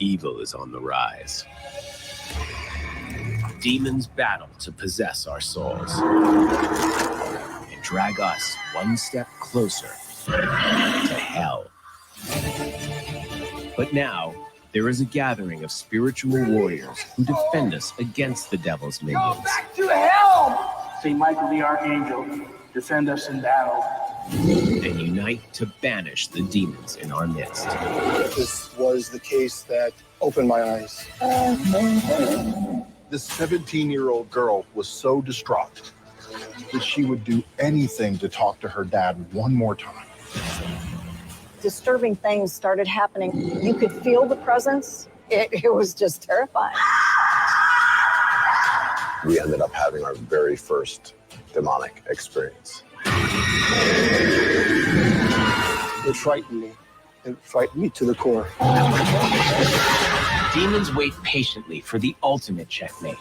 Evil is on the rise. Demons battle to possess our souls and drag us one step closer to hell. But now, there is a gathering of spiritual warriors who defend us against the devil's minions. Go back to hell! St. Michael the Archangel, defend us in battle. And unite to banish the demons in our midst. This was the case that opened my eyes. This 17-year-old girl was so distraught that she would do anything to talk to her dad one more time. Disturbing things started happening. You could feel the presence. It was just terrifying. We ended up having our very first demonic experience. It frightened me. It frightened me to the core. Demons wait patiently for the ultimate checkmate,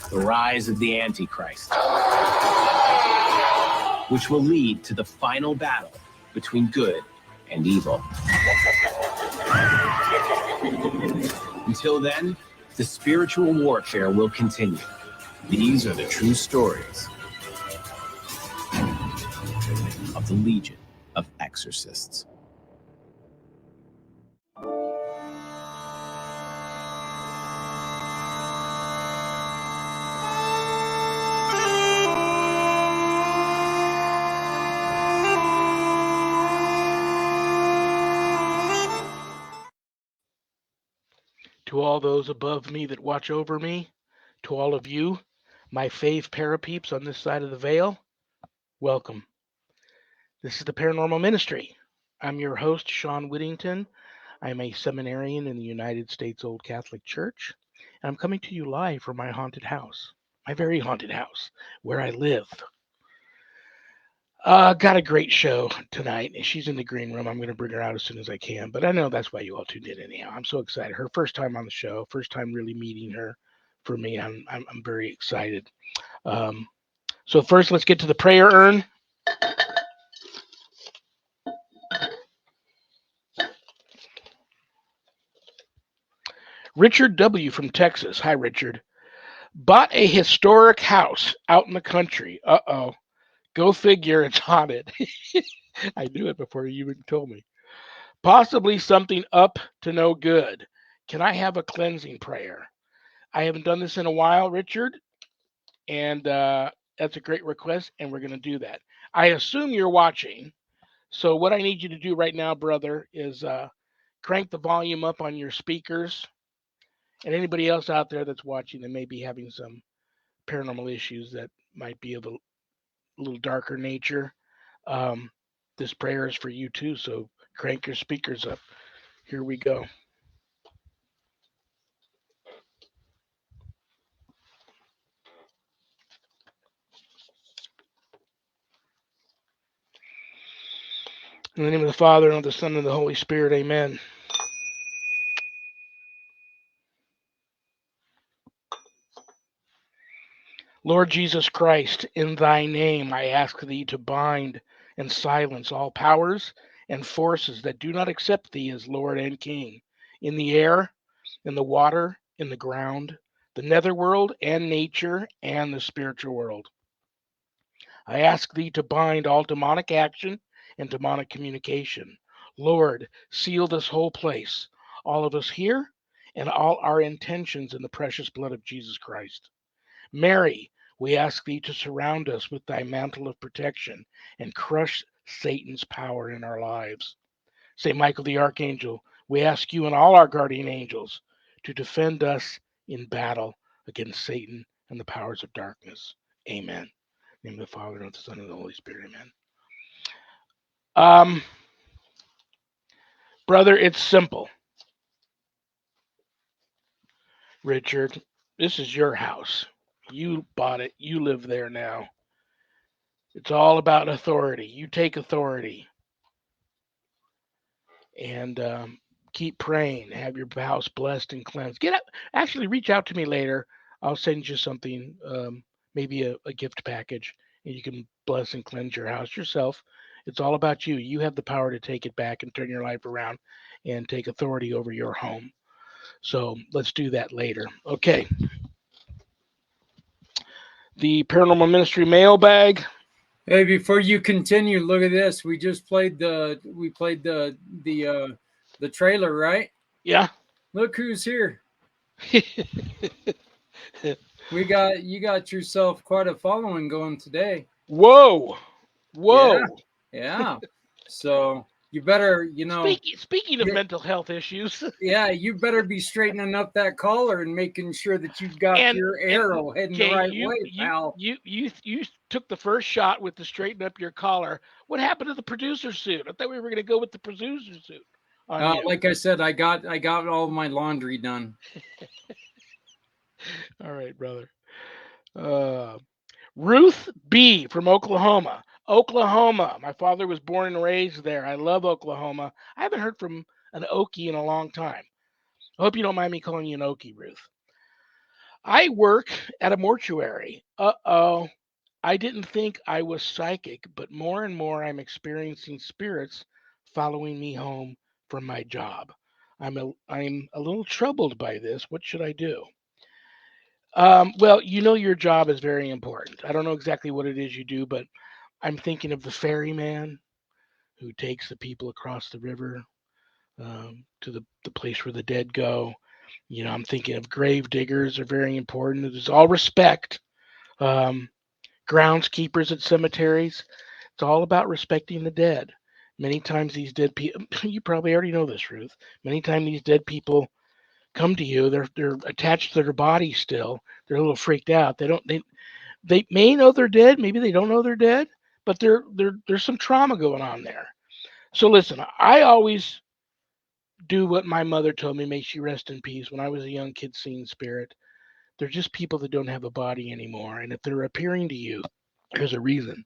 the rise of the Antichrist, which will lead to the final battle between good and evil. Until then, the spiritual warfare will continue. These are the true stories of the Legion of Exorcists. To all those above me that watch over me, to all of you, my fave parapeeps on this side of the veil, welcome. This is the Paranormal Ministry. I'm your host, Sean Whittington. I'm a seminarian in the United States Old Catholic Church, and I'm coming to you live from my haunted house, my very haunted house, where I live. Got a great show tonight. She's in the green room. I'm going to bring her out as soon as I can, but I know that's why you all tuned in anyhow. I'm so excited. Her first time on the show, first time really meeting her. For me, I'm very excited. So first, let's get to the prayer urn. Richard W. from Texas. Hi, Richard. Bought a historic house out in the country. Uh-oh. Go figure, it's haunted. I knew it before you even told me. Possibly something up to no good. Can I have a cleansing prayer? I haven't done this in a while, Richard, and that's a great request, and we're going to do that. I assume you're watching, so what I need you to do right now, brother, is crank the volume up on your speakers, and anybody else out there that's watching that may be having some paranormal issues that might be of a little darker nature. This prayer is for you too, so crank your speakers up. Here we go. In the name of the Father, and of the Son, and of the Holy Spirit, amen. Lord Jesus Christ, in thy name I ask thee to bind and silence all powers and forces that do not accept thee as Lord and King, in the air, in the water, in the ground, the netherworld and nature, and the spiritual world. I ask thee to bind all demonic action and demonic communication. Lord, seal this whole place, all of us here, and all our intentions in the precious blood of Jesus Christ. Mary, we ask thee to surround us with thy mantle of protection and crush Satan's power in our lives. St. Michael the Archangel, we ask you and all our guardian angels to defend us in battle against Satan and the powers of darkness. Amen. In the name of the Father, and of the Son, and of the Holy Spirit. Amen. Brother, it's simple. Richard, this is your house. You bought it. You live there now. It's all about authority. You take authority. And keep praying. Have your house blessed and cleansed. Get up. Actually, reach out to me later. I'll send you something, maybe a gift package, and you can bless and cleanse your house yourself. It's all about you. You have the power to take it back and turn your life around and take authority over your home. So let's do that later. Okay. The Paranormal Ministry mailbag. Hey, before you continue, look at this. We just played the trailer, right? Yeah. Look who's here. You got yourself quite a following going today. Whoa. Yeah. So you better, Speaking of mental health issues. Yeah, you better be straightening up that collar and making sure that you've got your arrow heading the right way, pal. You took the first shot with the straighten up your collar. What happened to the producer suit? I thought we were going to go with the producer suit. Like I said, I got all my laundry done. All right, brother. Ruth B. from Oklahoma. Oklahoma. My father was born and raised there. I love Oklahoma. I haven't heard from an Okie in a long time. I hope you don't mind me calling you an Okie, Ruth. I work at a mortuary. Uh-oh. I didn't think I was psychic, but more and more I'm experiencing spirits following me home from my job. I'm a little troubled by this. What should I do? Well, your job is very important. I don't know exactly what it is you do, but I'm thinking of the ferryman who takes the people across the river to the place where the dead go. I'm thinking of grave diggers are very important. There's all respect. Groundskeepers at cemeteries. It's all about respecting the dead. Many times these dead people, you probably already know this, Ruth. Many times these dead people come to you. They're attached to their body still. They're a little freaked out. They may know they're dead. Maybe they don't know they're dead, but there's some trauma going on there. So listen, I always do what my mother told me. May she rest in peace. When I was a young kid seeing spirit, they're just people that don't have a body anymore. And if they're appearing to you, there's a reason.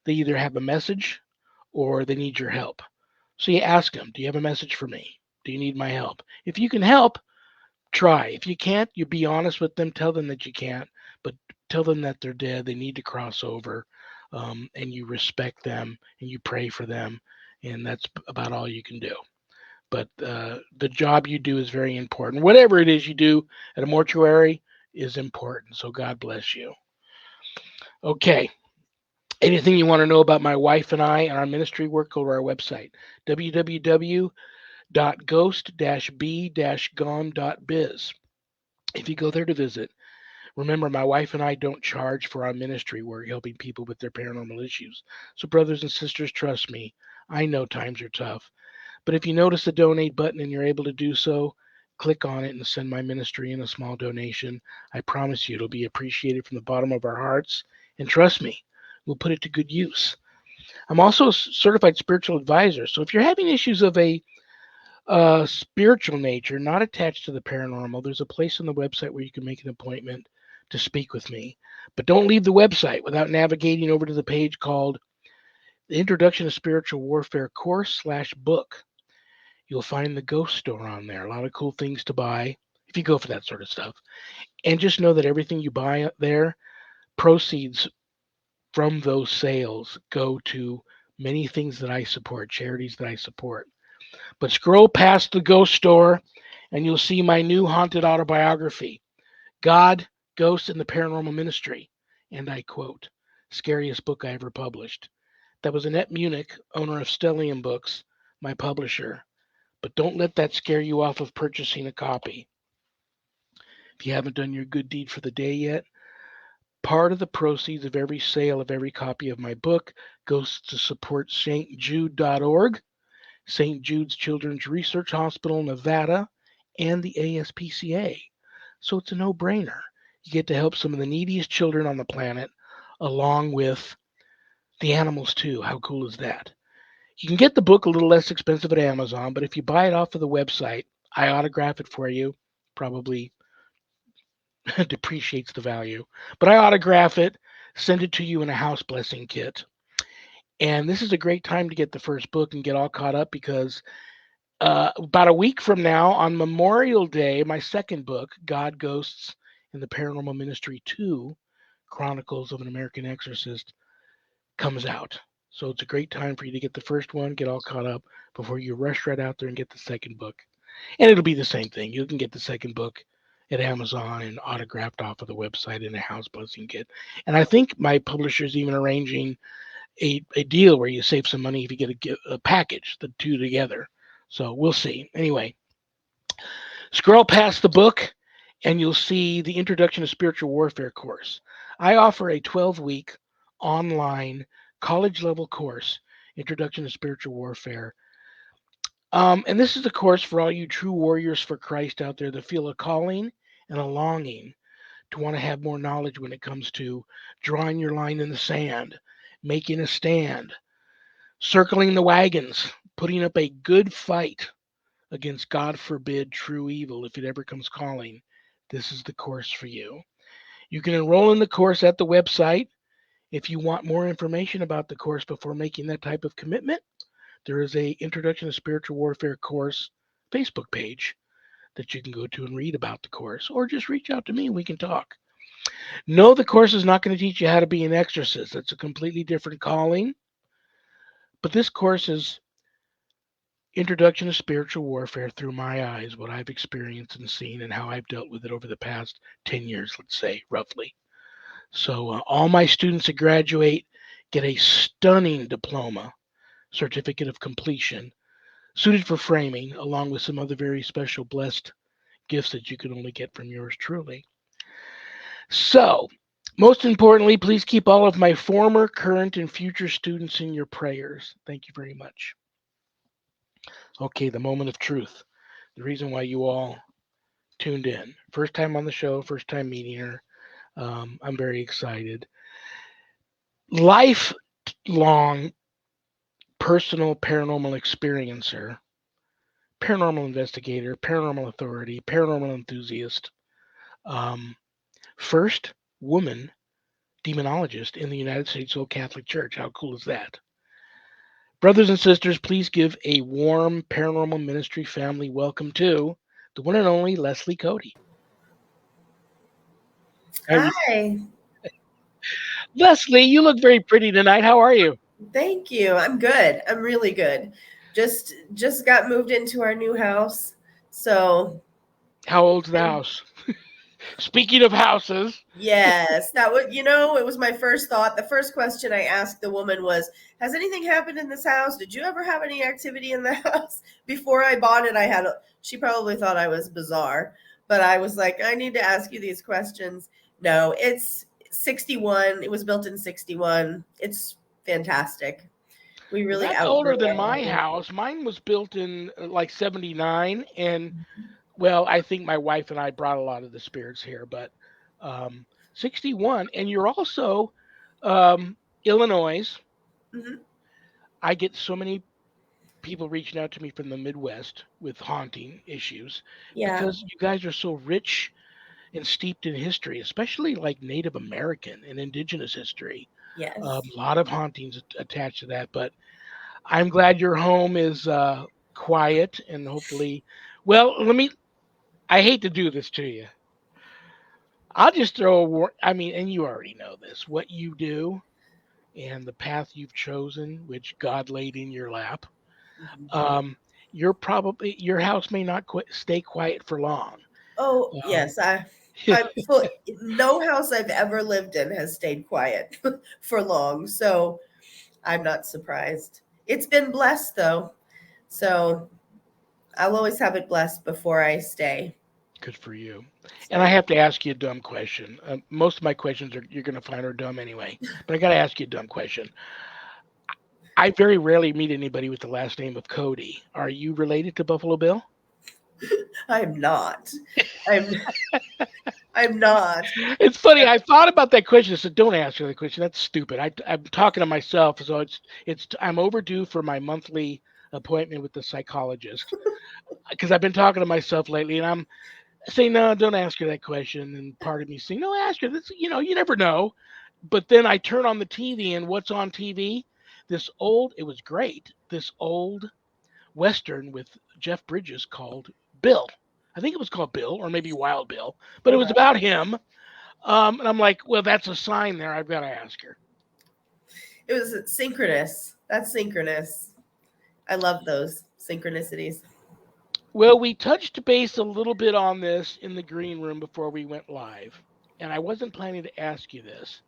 They either have a message or they need your help. So you ask them, do you have a message for me? Do you need my help? If you can help, try. If you can't, you be honest with them. Tell them that you can't, but tell them that they're dead. They need to cross over, and you respect them and you pray for them. And that's about all you can do. But the job you do is very important. Whatever it is you do at a mortuary is important. So God bless you. Okay. Anything you want to know about my wife and I and our ministry work, go to our website, www.ghost-b-gone.biz. If you go there to visit, remember my wife and I don't charge for our ministry work helping people with their paranormal issues. So brothers and sisters, trust me, I know times are tough. But if you notice the donate button and you're able to do so, click on it and send my ministry in a small donation. I promise you it'll be appreciated from the bottom of our hearts. And trust me, we'll put it to good use. I'm also a certified spiritual advisor. So if you're having issues of a spiritual nature, not attached to the paranormal, there's a place on the website where you can make an appointment to speak with me. But don't leave the website without navigating over to the page called The Introduction to Spiritual Warfare Course/book. You'll find the ghost store on there. A lot of cool things to buy if you go for that sort of stuff. And just know that everything you buy there, proceeds from those sales go to many things that I support, charities that I support. But scroll past the ghost store and you'll see my new haunted autobiography, God, Ghosts, and the Paranormal Ministry. And I quote, scariest book I ever published. That was Annette Munich, owner of Stellium Books, my publisher. But don't let that scare you off of purchasing a copy. If you haven't done your good deed for the day yet, part of the proceeds of every sale of every copy of my book goes to support stjude.org, St. Jude's Children's Research Hospital, Nevada, and the ASPCA. So it's a no-brainer. You get to help some of the neediest children on the planet, along with the animals too. How cool is that? You can get the book a little less expensive at Amazon, but if you buy it off of the website, I autograph it for you. Probably depreciates the value, but I autograph it, send it to you in a house blessing kit. And this is a great time to get the first book and get all caught up because about a week from now, on Memorial Day, my second book, God, Ghosts, and the Paranormal Ministry 2, Chronicles of an American Exorcist, comes out. So it's a great time for you to get the first one, get all caught up before you rush right out there and get the second book. And it'll be the same thing. You can get the second book at Amazon and autographed off of the website in a house blessing kit. And I think my publisher's even arranging a deal where you save some money if you get a package, the two together. So we'll see. Anyway, scroll past the book and you'll see the Introduction to Spiritual Warfare course. I offer a 12-week online college-level course, Introduction to Spiritual Warfare. And this is the course for all you true warriors for Christ out there that feel a calling and a longing to want to have more knowledge when it comes to drawing your line in the sand, making a stand, circling the wagons, putting up a good fight against, God forbid, true evil if it ever comes calling. This is the course for you. You can enroll in the course at the website. If you want more information about the course before making that type of commitment, there is a Introduction to Spiritual Warfare course Facebook page that you can go to and read about the course, or just reach out to me and we can talk. No, the course is not going to teach you how to be an exorcist. That's a completely different calling. But this course is Introduction to Spiritual Warfare through my eyes, what I've experienced and seen and how I've dealt with it over the past 10 years, let's say, roughly. So all my students that graduate get a stunning diploma, certificate of completion, suited for framing, along with some other very special blessed gifts that you can only get from yours truly. So, most importantly, please keep all of my former, current, and future students in your prayers. Thank you very much. Okay, the moment of truth. The reason why you all tuned in. First time on the show, first time meeting her. I'm very excited. Lifelong personal paranormal experiencer, paranormal investigator, paranormal authority, paranormal enthusiast. First woman demonologist in the United States Old Catholic Church. How cool is that? Brothers and sisters, please give a warm paranormal ministry family welcome to the one and only Leslie Cody. Hi. Leslie, you look very pretty tonight. How are you? Thank you. I'm good. I'm really good. Just got moved into our new house. So how old's the house? Speaking of houses. Yes, that was, it was my first thought. The first question I asked the woman was, has anything happened in this house? Did you ever have any activity in the house? Before I bought it, she probably thought I was bizarre, but I was like, I need to ask you these questions. No, it's 61. It was built in 61. It's fantastic. We really That's older than my house. Mine was built in like 79, and well, I think my wife and I brought a lot of the spirits here, but 61. And you're also Illinois. Mm-hmm. I get so many people reaching out to me from the Midwest with haunting issues because you guys are so rich and steeped in history, especially like Native American and indigenous history. Yes. A lot of hauntings attached to that, but I'm glad your home is quiet and hopefully, well, I hate to do this to you. I'll just throw and you already know this, what you do and the path you've chosen, which God laid in your lap. Mm-hmm. Your house may not stay quiet for long. Oh, yes. No house I've ever lived in has stayed quiet for long. So I'm not surprised. It's been blessed though. So I'll always have it blessed before I stay. Good for you. And I have to ask you a dumb question. Most of my questions you're going to find are dumb anyway, but I got to ask you a dumb question. I very rarely meet anybody with the last name of Cody. Are you related to Buffalo Bill? I'm not. I'm not. It's funny. I thought about that question. I said, "Don't answer the question. That's stupid." I'm talking to myself, so I'm overdue for my monthly appointment with the psychologist because I've been talking to myself lately, and I'm saying, "No, don't ask her that question." And part of me saying, "No, ask her." This, you never know. But then I turn on the TV, and what's on TV? It was great. This old Western with Jeff Bridges called Bill. I think it was called Bill or maybe Wild Bill, but it was about him. And I'm like, well, that's a sign there. I've got to ask her. It was synchronous. That's synchronous. I love those synchronicities. Well, we touched base a little bit on this in the green room before we went live, and I wasn't planning to ask you this,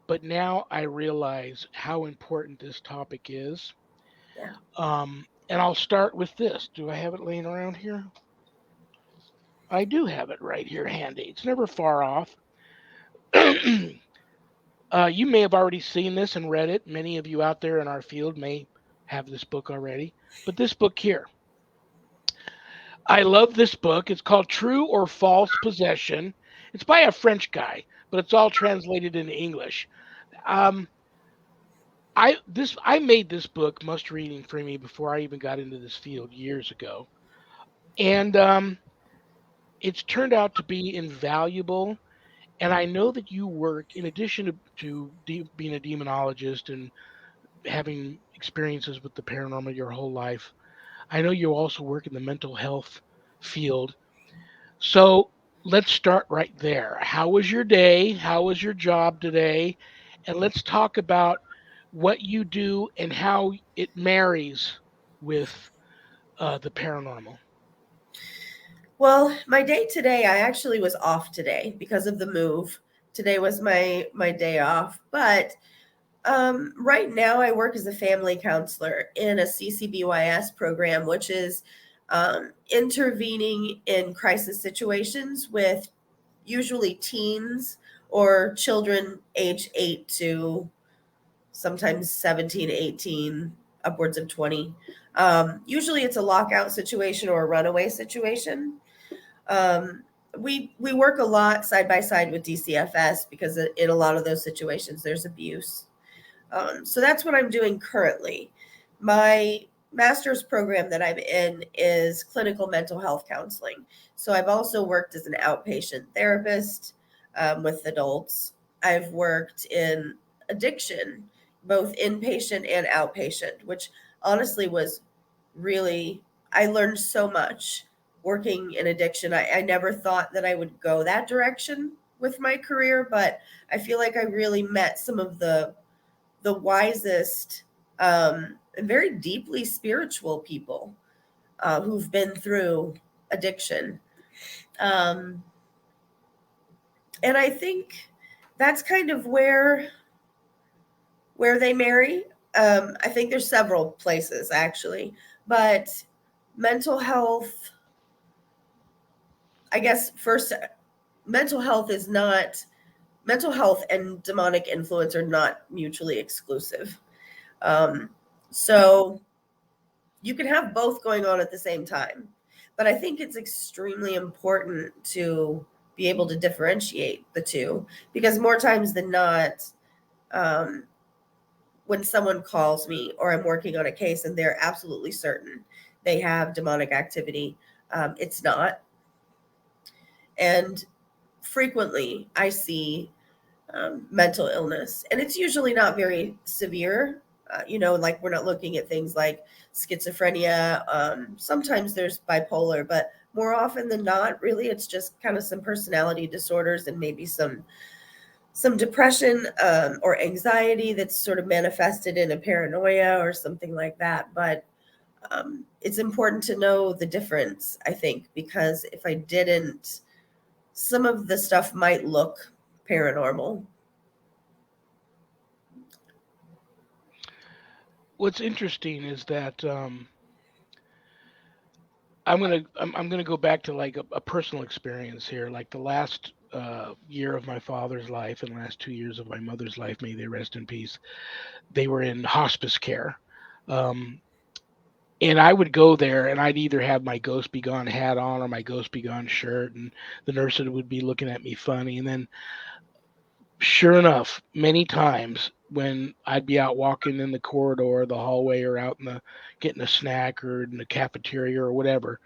but now I realize how important this topic is. Yeah. And I'll start with this. Do I have it laying around here? I do have it right here handy. It's never far off. You may have already seen this and read it. Many of you out there in our field may have this book already. But this book here, I love this book. It's called True or False Possession. It's by a French guy, but it's all translated into English. I made this book must reading for me before I even got into this field years ago, and it's turned out to be invaluable. And I know that you work, in addition to being a demonologist and having experiences with the paranormal your whole life, I know you also work in the mental health field. So let's start right there. How was your day? How was your job today? And let's talk about what you do and how it marries with the paranormal. Well, my day today, I actually was off today because of the move. Today was my day off. But right now I work as a family counselor in a CCBYS program, which is intervening in crisis situations with usually teens or children age 8 to sometimes 17, 18, upwards of 20. Usually it's a lockout situation or a runaway situation. We work a lot side by side with DCFS because in a lot of those situations there's abuse. So that's what I'm doing currently. My master's program that I'm in is clinical mental health counseling. So I've also worked as an outpatient therapist with adults. I've worked in addiction, both inpatient and outpatient, which honestly was really, I learned so much working in addiction. I never thought that I would go that direction with my career, but I feel like I really met some of the wisest and very deeply spiritual people who've been through addiction. And I think that's kind of where they marry. I think there's several places actually, but mental health, I guess first, mental health and demonic influence are not mutually exclusive. So you can have both going on at the same time, but I think it's extremely important to be able to differentiate the two, because more times than not, when someone calls me or I'm working on a case and they're absolutely certain they have demonic activity, it's not. And frequently I see mental illness, and it's usually not very severe. Like we're not looking at things like schizophrenia. Sometimes there's bipolar, but more often than not, really, it's just kind of some personality disorders and maybe some depression or anxiety that's sort of manifested in a paranoia or something like that. But it's important to know the difference, I think, because if I didn't, some of the stuff might look paranormal. What's interesting is that I'm gonna go back to like a personal experience here. Like the last year of my father's life and last 2 years of my mother's life, may they rest in peace. They were in hospice care, and I would go there, and I'd either have my Ghost Be Gone hat on or my Ghost Be Gone shirt, and the nurse would be looking at me funny. And then, sure enough, many times when I'd be out walking in the corridor, the hallway, or out in the getting a snack or in the cafeteria or whatever,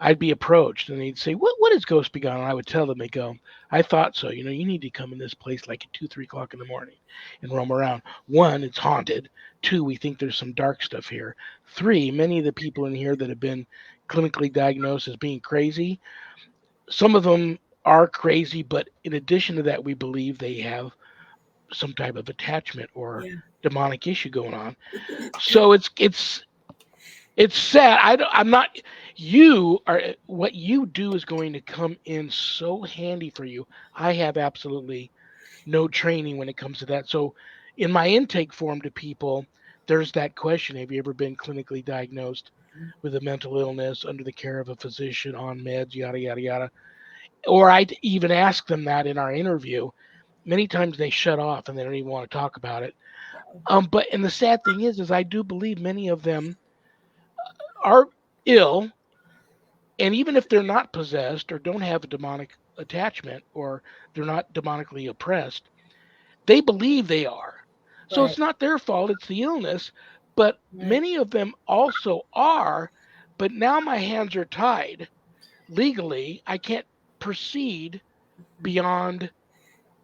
I'd be approached and they'd say, what is Ghost Be Gone? And I would tell them, they go, I thought so. You need to come in this place like at 2, 3 o'clock in the morning and roam around. 1, it's haunted. 2, we think there's some dark stuff here. 3, many of the people in here that have been clinically diagnosed as being crazy, some of them are crazy, but in addition to that, we believe they have some type of attachment or demonic issue going on. So it's sad. I'm not, what you do is going to come in so handy for you. I have absolutely no training when it comes to that. So in my intake form to people, there's that question: have you ever been clinically diagnosed with a mental illness under the care of a physician on meds, yada yada yada? Or I even ask them that in our interview. Many times they shut off and they don't even want to talk about it. And the sad thing is I do believe many of them are ill, and even if they're not possessed or don't have a demonic attachment or they're not demonically oppressed, they believe they are. So Right. it's not their fault, it's the illness. But Right. many of them also are. But now my hands are tied. Legally, I can't proceed beyond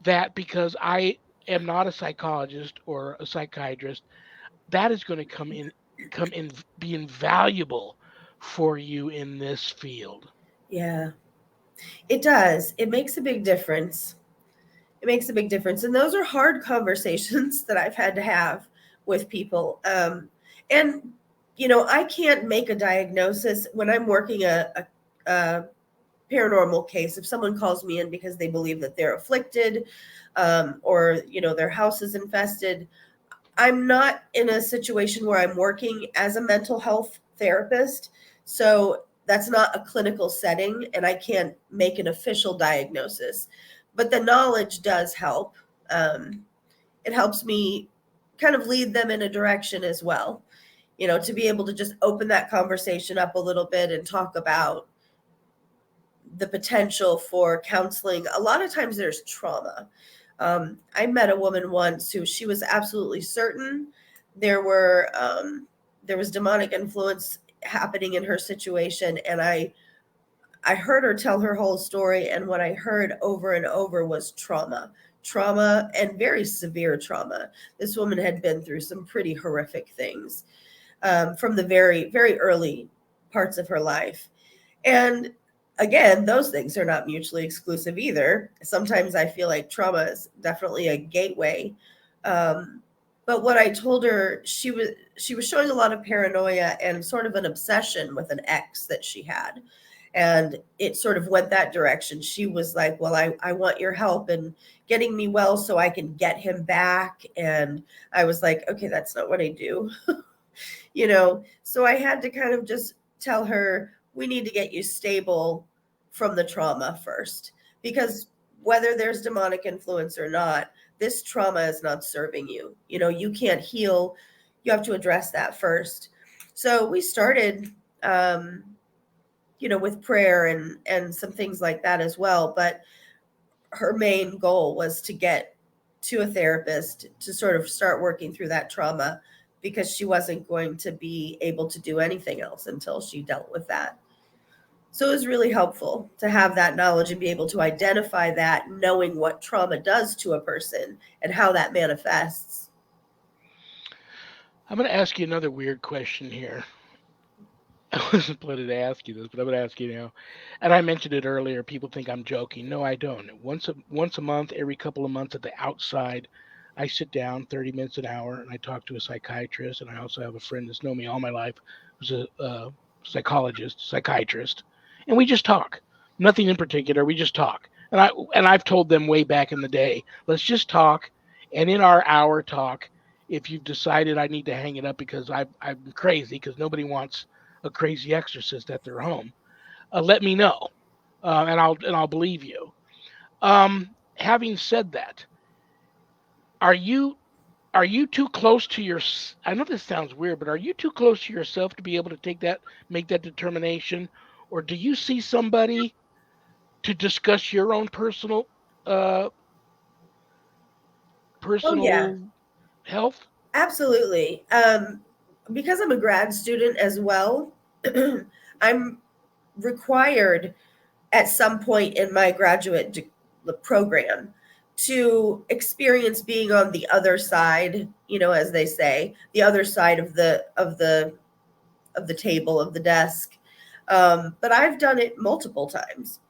that because I am not a psychologist or a psychiatrist. That is going to come in, be invaluable for you in this field. Yeah, it does. It makes a big difference. It makes a big difference. And those are hard conversations that I've had to have with people. And, I can't make a diagnosis when I'm working a paranormal case. If someone calls me in because they believe that they're afflicted, or, their house is infested, I'm not in a situation where I'm working as a mental health therapist. So that's not a clinical setting, and I can't make an official diagnosis. But the knowledge does help. It helps me kind of lead them in a direction as well, to be able to just open that conversation up a little bit and talk about the potential for counseling. A lot of times there's trauma. I met a woman once who she was absolutely certain there was demonic influence happening in her situation, and I heard her tell her whole story, and what I heard over and over was trauma, and very severe trauma. This woman had been through some pretty horrific things from the very, very early parts of her life. And again, those things are not mutually exclusive either. Sometimes I feel like trauma is definitely a gateway. But what I told her, she was showing a lot of paranoia and sort of an obsession with an ex that she had. And it sort of went that direction. She was like, well, I want your help in getting me well so I can get him back. And I was like, okay, that's not what I do. So I had to kind of just tell her, we need to get you stable from the trauma first, because whether there's demonic influence or not, this trauma is not serving you. You can't heal. You have to address that first. So we started, with prayer and some things like that as well. But her main goal was to get to a therapist to sort of start working through that trauma, because she wasn't going to be able to do anything else until she dealt with that. So it was really helpful to have that knowledge and be able to identify that, knowing what trauma does to a person and how that manifests. I'm going to ask you another weird question here. I wasn't planning to ask you this, but I'm going to ask you now. And I mentioned it earlier. People think I'm joking. No, I don't. Once a month, every couple of months at the outside, I sit down 30 minutes an hour and I talk to a psychiatrist. And I also have a friend that's known me all my life who's a psychiatrist, and we just talk. Nothing in particular. We just talk. And I've told them way back in the day, let's just talk. And in our hour talk, if you've decided I need to hang it up because I'm crazy, because nobody wants a crazy exorcist at their home, let me know, and I'll believe you. Having said that, are you too close to your? I know this sounds weird, but are you too close to yourself to be able to make that determination, or do you see somebody to discuss your own personal Oh, yeah, health? absolutely. Because I'm a grad student as well, I'm required at some point in my graduate program to experience being on the other side, as they say, the other side of the table, of the desk. But I've done it multiple times.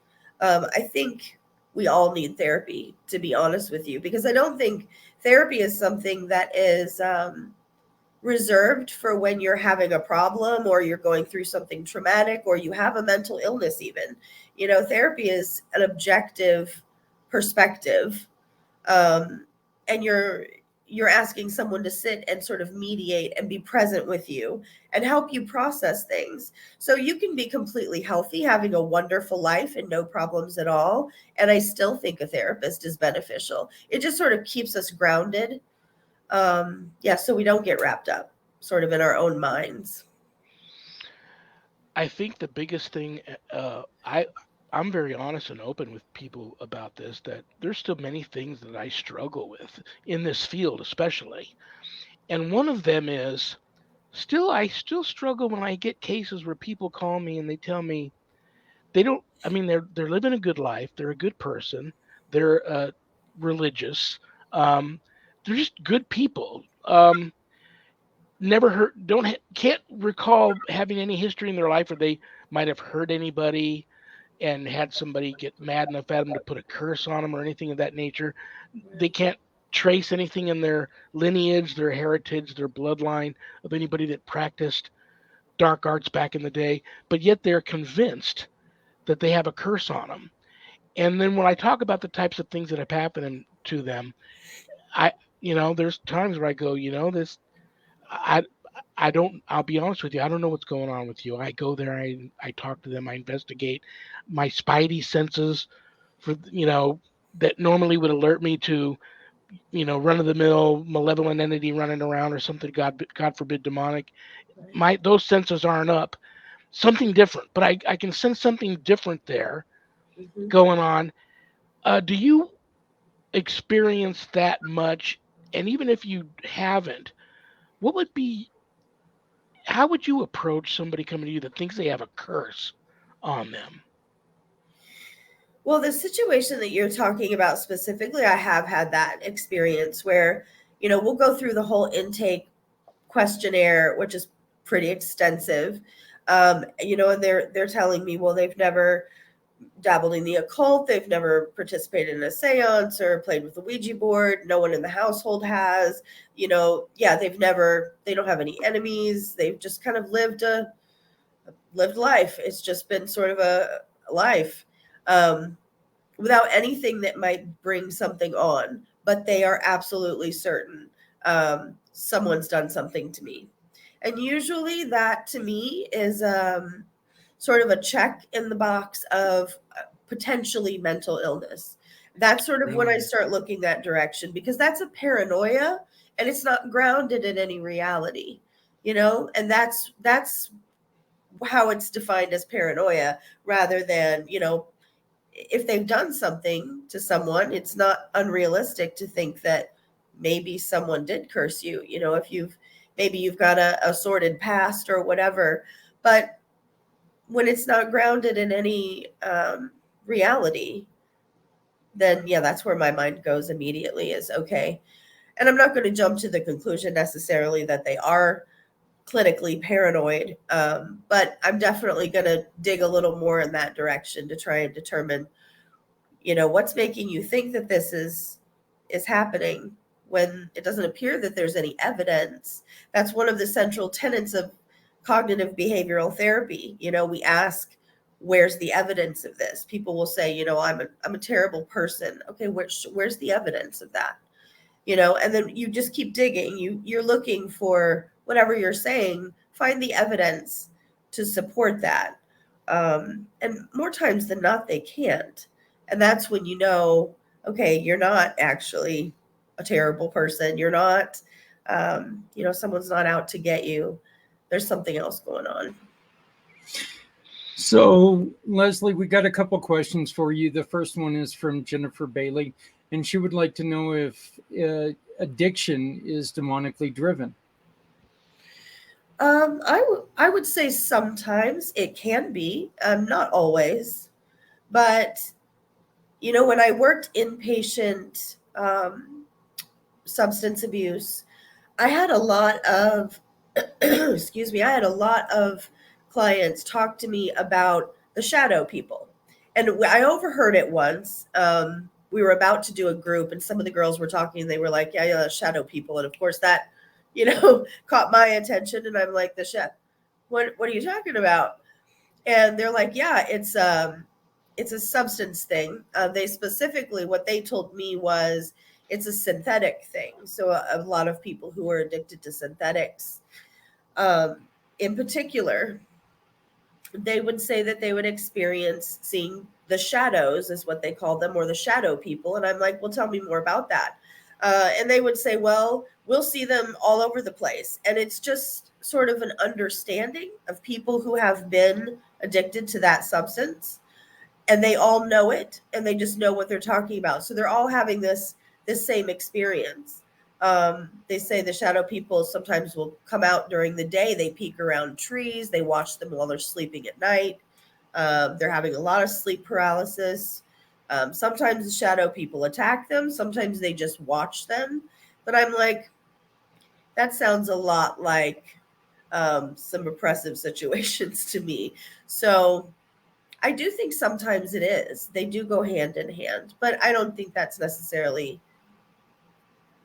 I think we all need therapy, to be honest with you, because I don't think therapy is something that is reserved for when you're having a problem or you're going through something traumatic or you have a mental illness even. Therapy is an objective perspective, and you're asking someone to sit and sort of mediate and be present with you and help you process things. So you can be completely healthy, having a wonderful life and no problems at all. And I still think a therapist is beneficial. It just sort of keeps us grounded. So we don't get wrapped up sort of in our own minds. I think the biggest thing, I'm very honest and open with people about this, that there's still many things that I struggle with in this field, especially. And one of them is I still struggle when I get cases where people call me and they tell me they're living a good life. They're a good person. They're religious. They're just good people. Never hurt, can't recall having any history in their life where they might have hurt anybody and had somebody get mad enough at them to put a curse on them or anything of that nature. They can't trace anything in their lineage, their heritage, their bloodline of anybody that practiced dark arts back in the day, but yet they're convinced that they have a curse on them. And then when I talk about the types of things that have happened to them, there's times where I go, I'll be honest with you, I don't know what's going on with you. I go there, I talk to them, I investigate. My spidey senses that normally would alert me to, run of the mill malevolent entity running around or something, God forbid, demonic. Those senses aren't up. Something different, but I can sense something different there going on. Do you experience that much? And even if you haven't, how would you approach somebody coming to you that thinks they have a curse on them? Well, the situation that you're talking about specifically, I have had that experience where, we'll go through the whole intake questionnaire, which is pretty extensive. And they're telling me, well, they've never dabbled in the occult. They've never participated in a seance or played with the Ouija board. No one in the household has, they don't have any enemies. They've just kind of lived life. It's just been sort of a life without anything that might bring something on, but they are absolutely certain someone's done something to me. And usually that to me is sort of a check in the box of potentially mental illness. That's sort of when I start looking that direction, because that's a paranoia and it's not grounded in any reality, and that's how it's defined as paranoia, rather than, if they've done something to someone, it's not unrealistic to think that maybe someone did curse you, if you've got a sordid past or whatever. But when it's not grounded in any reality, then that's where my mind goes immediately, is okay. And I'm not going to jump to the conclusion necessarily that they are clinically paranoid, but I'm definitely going to dig a little more in that direction to try and determine, what's making you think that this is happening when it doesn't appear that there's any evidence. That's one of the central tenets of cognitive behavioral therapy. We ask, where's the evidence of this? People will say, I'm a terrible person. Okay, where's the evidence of that? And then you just keep digging. You're looking for whatever you're saying, find the evidence to support that. And more times than not, they can't. And that's when okay, you're not actually a terrible person. You're not, someone's not out to get you. There's something else going on. So, Leslie, we got a couple questions for you. The first one is from Jennifer Bailey, and she would like to know if addiction is demonically driven. I would say sometimes it can be, not always, but when I worked inpatient substance abuse, I had a lot of excuse me, I had a lot of clients talk to me about the shadow people. And I overheard it once. We were about to do a group and some of the girls were talking and they were like, yeah, shadow people. And of course that caught my attention, and I'm like, the chef, what are you talking about? And they're like, yeah, it's a substance thing. They specifically, what they told me was it's a synthetic thing. So a lot of people who are addicted to synthetics, in particular, they would say that they would experience seeing the shadows, is what they call them, or the shadow people. And I'm like, well, tell me more about that. And they would say, well, we'll see them all over the place. And it's just sort of an understanding of people who have been addicted to that substance, and they all know it, and they just know what they're talking about. So they're all having this same experience. They say the shadow people sometimes will come out during the day. They peek around trees. They watch them while they're sleeping at night. They're having a lot of sleep paralysis. Sometimes the shadow people attack them. Sometimes they just watch them. But I'm like, that sounds a lot like some oppressive situations to me. So I do think sometimes it is. They do go hand in hand, but I don't think that's necessarily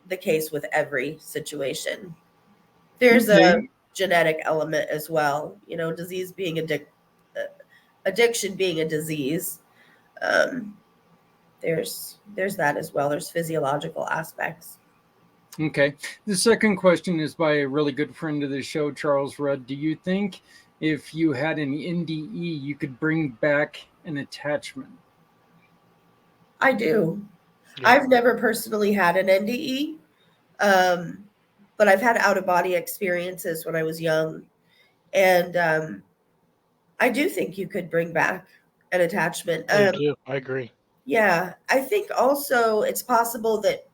the case with every situation. There's a genetic element as well. Disease being addiction being a disease. There's that as well. There's physiological aspects. Okay. The second question is by a really good friend of the show, Charles Rudd. Do you think if you had an NDE, you could bring back an attachment? I do. Yeah. I've never personally had an NDE, but I've had out-of-body experiences when I was young. And I do think you could bring back an attachment. I do too. I agree. Yeah. I think also it's possible that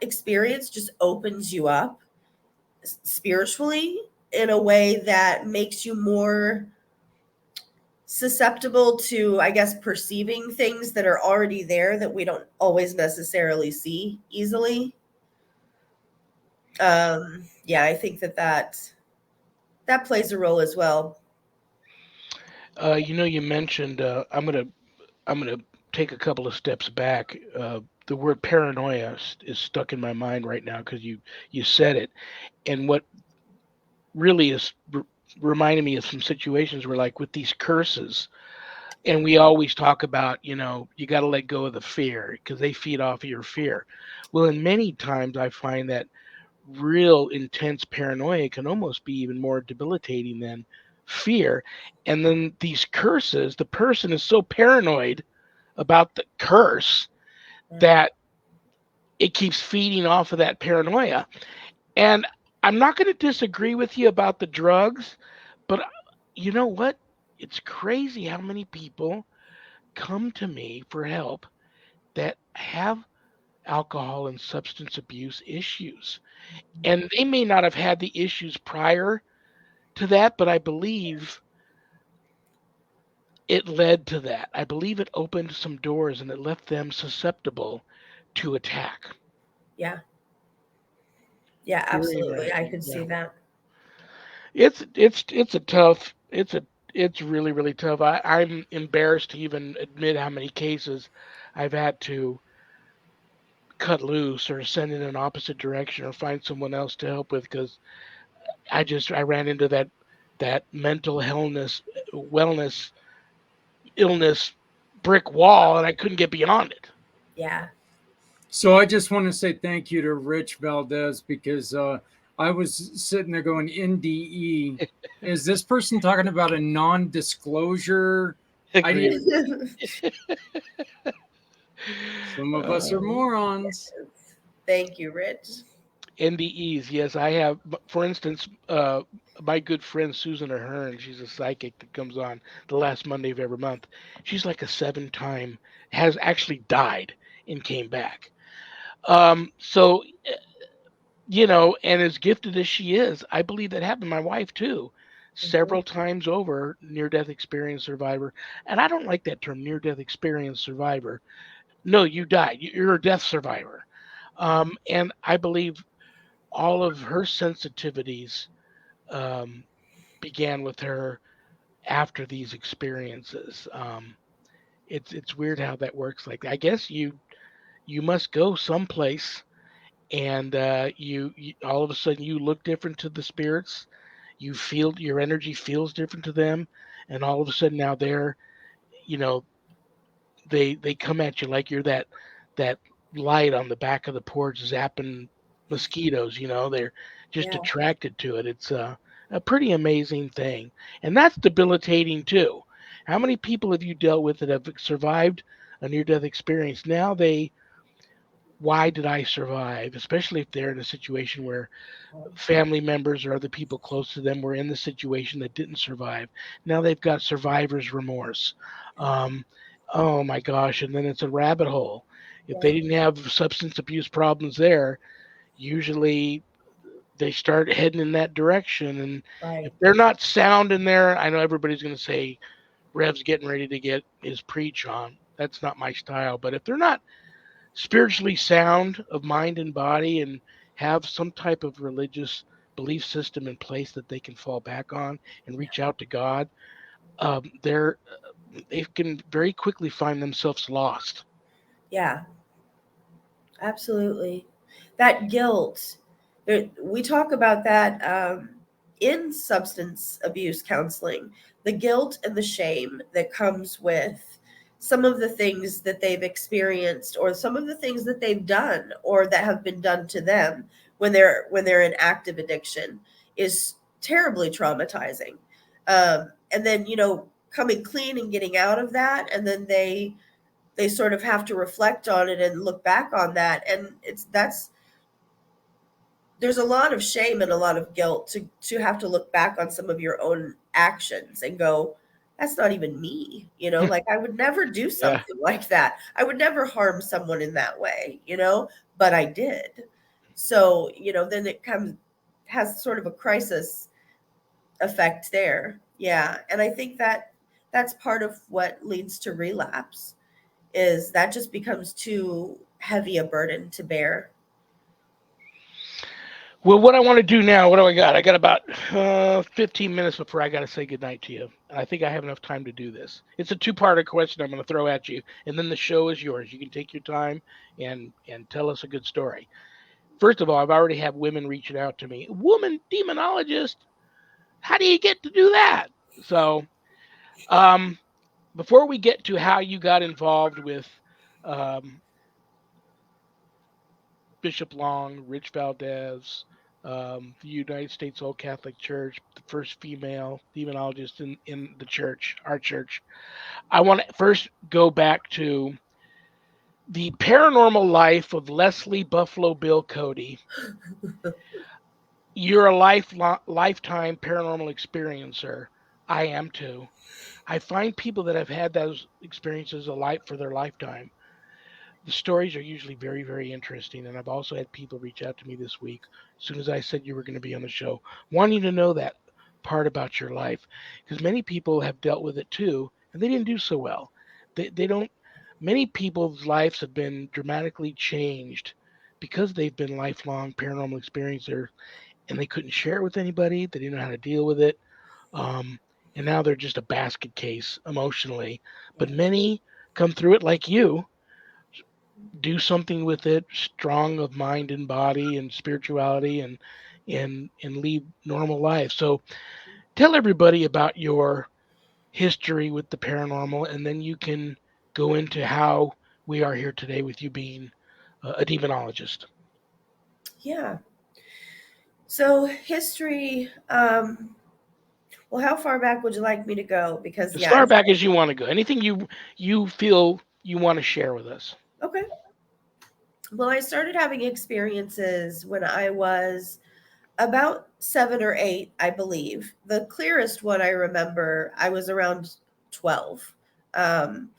experience just opens you up spiritually in a way that makes you more susceptible to, I guess, perceiving things that are already there that we don't always necessarily see easily. Yeah, I think that plays a role as well. You mentioned I'm gonna take a couple of steps back. The word paranoia is stuck in my mind right now because you said it, and what really is reminding me of some situations where, like with these curses, and we always talk about, you got to let go of the fear because they feed off of your fear. Well, in many times I find that real intense paranoia can almost be even more debilitating than fear. And then these curses, the person is so paranoid about the curse that it keeps feeding off of that paranoia. And I'm not going to disagree with you about the drugs, but you know what? It's crazy how many people come to me for help that have alcohol and substance abuse issues. And they may not have had the issues prior to that, but I believe it led to that. I believe it opened some doors and it left them susceptible to attack. Yeah. Yeah, Very absolutely. I interesting. could see Yeah. that. It's a tough it's really, really tough. I'm embarrassed to even admit how many cases I've had to cut loose or send in an opposite direction or find someone else to help with because I ran into that mental wellness illness brick wall and I couldn't get beyond it. Yeah. So I just want to say thank you to Rich Valdez because I was sitting there going, NDE. Is this person talking about a non-disclosure? Agreed. Some of us are morons. Thank you, Rich. NDEs, yes, I have. For instance, my good friend Susan Ahern, she's a psychic that comes on the last Monday of every month. She's like a 7-time, has actually died and came back. So, and as gifted as she is, I believe that happened to my wife too, several times over, near-death experience survivor. And I don't like that term, near-death experience survivor. No, you died. You're a death survivor. And I believe all of her sensitivities began with her after these experiences. It's weird how that works. Like I guess you must go someplace and you all of a sudden you look different to the spirits. You feel your energy feels different to them, and all of a sudden now they're, you know, they come at you like you're that light on the back of the porch zapping mosquitoes. You know, they're just Yeah. attracted to it. It's a pretty amazing thing, and that's debilitating too. How many people have you dealt with that have survived a near-death experience? Now why did I survive? Especially if they're in a situation where family members or other people close to them were in the situation that didn't survive. Now they've got survivor's remorse. Um, oh my gosh. And then it's a rabbit hole. If they Yeah. didn't have substance abuse problems there, usually they start heading in that direction. And if Right. they're not sound in there, I know everybody's going to say Rev's getting ready to get his preach on. That's not my style. But if they're not spiritually sound of mind and body and have some type of religious belief system in place that they can fall back on and reach out to God, they can very quickly find themselves lost. Yeah. Absolutely. That guilt, we talk about that in substance abuse counseling, the guilt and the shame that comes with some of the things that they've experienced or some of the things that they've done or that have been done to them when they're in active addiction is terribly traumatizing. And then, coming clean and getting out of that, and then they sort of have to reflect on it and look back on that, and there's a lot of shame and a lot of guilt to have to look back on some of your own actions and go, that's not even me, like I would never do Yeah. something like that. I would never harm someone in that way, but I did. So then it has sort of a crisis effect there. Yeah, and I think that's part of what leads to relapse, is that just becomes too heavy a burden to bear. Well, what I want to do now, what do I got? I got about 15 minutes before I got to say goodnight to you. And I think I have enough time to do this. It's a two-parter question I'm going to throw at you, and then the show is yours. You can take your time and tell us a good story. First of all, I've already had women reaching out to me. Woman demonologist, how do you get to do that? So, um, before we get to how you got involved with um, Bishop Long, Rich Valdez, the United States Old Catholic Church, the first female demonologist in the church, our church, I want to first go back to the paranormal life of Leslie Buffalo Bill Cody. You're a lifetime paranormal experiencer. I am too. I find people that have had those experiences for their lifetime. The stories are usually very, very interesting. And I've also had people reach out to me this week, as soon as I said you were going to be on the show, wanting to know that part about your life. Because many people have dealt with it too, and they didn't do so well. They don't, many people's lives have been dramatically changed because they've been lifelong paranormal experiencers and they couldn't share it with anybody. They didn't know how to deal with it. Um, and now they're just a basket case emotionally. But many come through it like you, do something with it, strong of mind and body and spirituality, and lead normal life. So tell everybody about your history with the paranormal, and then you can go into how we are here today with you being a demonologist. Yeah. So history, well, how far back would you like me to go? Because As yeah, far back as you want to go, anything you feel you want to share with us. okay. Well, I started having experiences when I was about 7 or 8, I believe. The clearest one I remember, I was around 12. Um,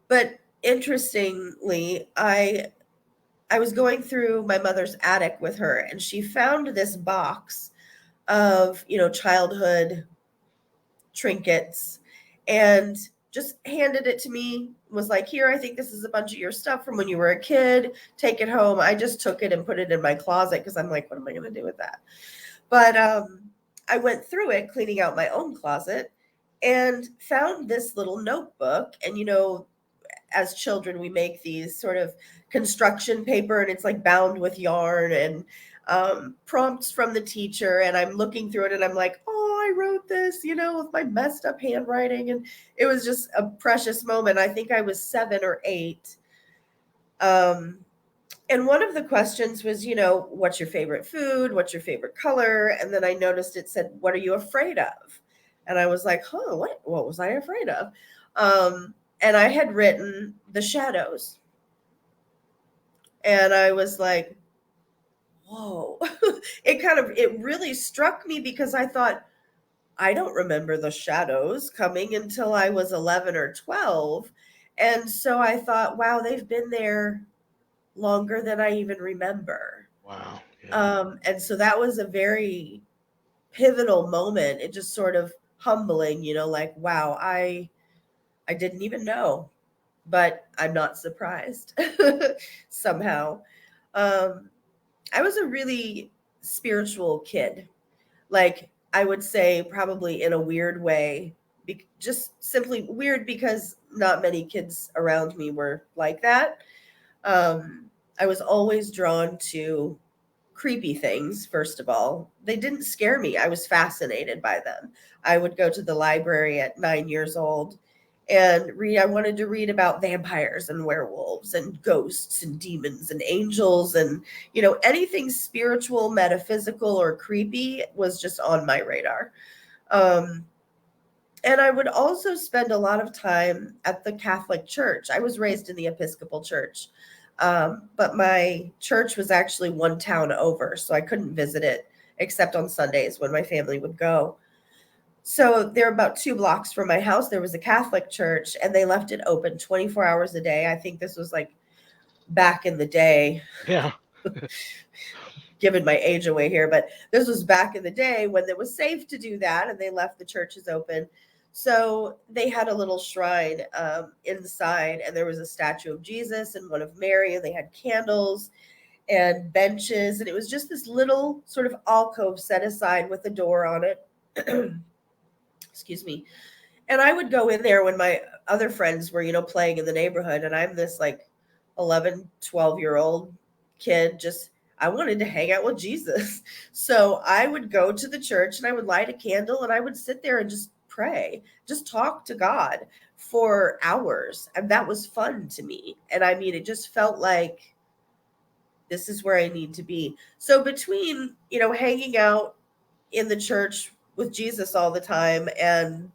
but interestingly, I was going through my mother's attic with her, and she found this box of, childhood trinkets, and just handed it to me, was like, here, I think this is a bunch of your stuff from when you were a kid. Take it home. I just took it and put it in my closet because I'm like, what am I going to do with that? But I went through it, cleaning out my own closet, and found this little notebook. And, as children, we make these sort of construction paper, and it's like bound with yarn and prompts from the teacher. And I'm looking through it and I'm like, oh, I wrote this, with my messed up handwriting. And it was just a precious moment. I think I was 7 or 8. And one of the questions was, what's your favorite food? What's your favorite color? And then I noticed it said, what are you afraid of? And I was like, what was I afraid of? And I had written the shadows. And I was like, whoa. It really struck me, because I thought, I don't remember the shadows coming until I was 11 or 12. And so I thought, wow, they've been there longer than I even remember. Wow. Yeah. And so that was a very pivotal moment. It just sort of humbling, like, wow, I didn't even know, but I'm not surprised somehow. I was a really spiritual kid. Like, I would say probably in a weird way, just simply weird because not many kids around me were like that. I was always drawn to creepy things, first of all. They didn't scare me. I was fascinated by them. I would go to the library at 9 years old and read. I wanted to read about vampires and werewolves and ghosts and demons and angels, and anything spiritual, metaphysical, or creepy was just on my radar. And I would also spend a lot of time at the Catholic Church. I was raised in the Episcopal Church, but my church was actually one town over, so I couldn't visit it except on Sundays when my family would go. So there, about 2 blocks from my house, there was a Catholic church, and they left it open 24 hours a day. I think this was like back in the day. Yeah. Giving my age away here, but this was back in the day when it was safe to do that, and they left the churches open. So they had a little shrine inside, and there was a statue of Jesus and one of Mary, and they had candles and benches, and it was just this little sort of alcove set aside with a door on it. Excuse me. And I would go in there when my other friends were, playing in the neighborhood, and I'm this like 11, 12-year-old kid, just I wanted to hang out with Jesus. So I would go to the church and I would light a candle and I would sit there and just pray, just talk to God for hours. And that was fun to me. And I mean, it just felt like this is where I need to be. So between, hanging out in the church with Jesus all the time and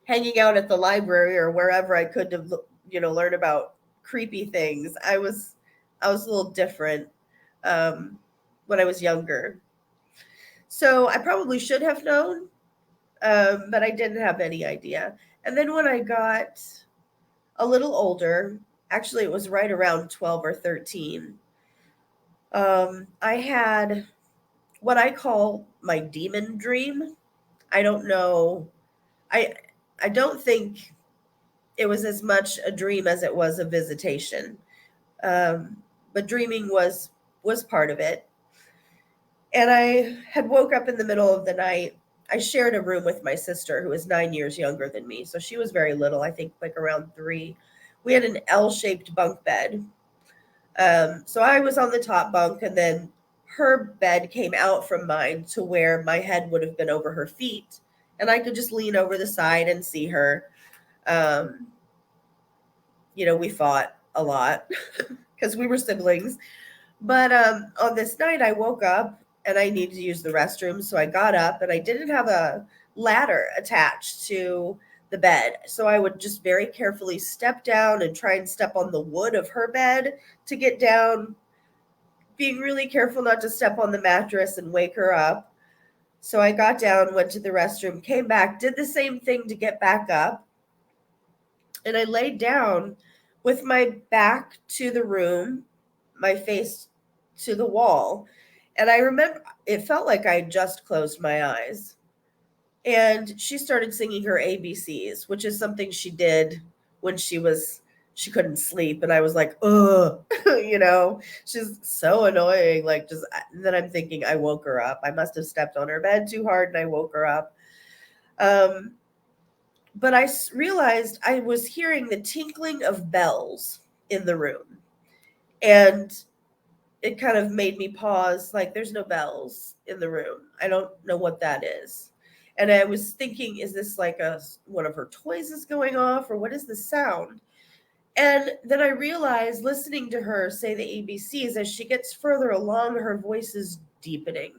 hanging out at the library or wherever I could to, learn about creepy things, I was a little different when I was younger. So I probably should have known, but I didn't have any idea. And then when I got a little older, actually it was right around 12 or 13, I had what I call my demon dream. I don't know. I don't think it was as much a dream as it was a visitation. But dreaming was part of it. And I had woke up in the middle of the night. I shared a room with my sister, who was 9 years younger than me. So she was very little, I think like around 3. We had an L-shaped bunk bed. So I was on the top bunk, and then her bed came out from mine to where my head would have been over her feet. And I could just lean over the side and see her. We fought a lot because we were siblings. But on this night, I woke up and I needed to use the restroom. So I got up, and I didn't have a ladder attached to the bed. So I would just very carefully step down and try and step on the wood of her bed to get down, being really careful not to step on the mattress and wake her up. So I got down, went to the restroom, came back, did the same thing to get back up. And I laid down with my back to the room, my face to the wall. And I remember it felt like I just closed my eyes. And she started singing her ABCs, which is something she did when she couldn't sleep. And I was like, ugh, she's so annoying. Like, just, then I'm thinking I woke her up. I must have stepped on her bed too hard and I woke her up. but I realized I was hearing the tinkling of bells in the room. And it kind of made me pause, like, there's no bells in the room. I don't know what that is. And I was thinking, is this like one of her toys is going off, or what is the sound? And then I realized, listening to her say the ABCs, as she gets further along, her voice is deepening.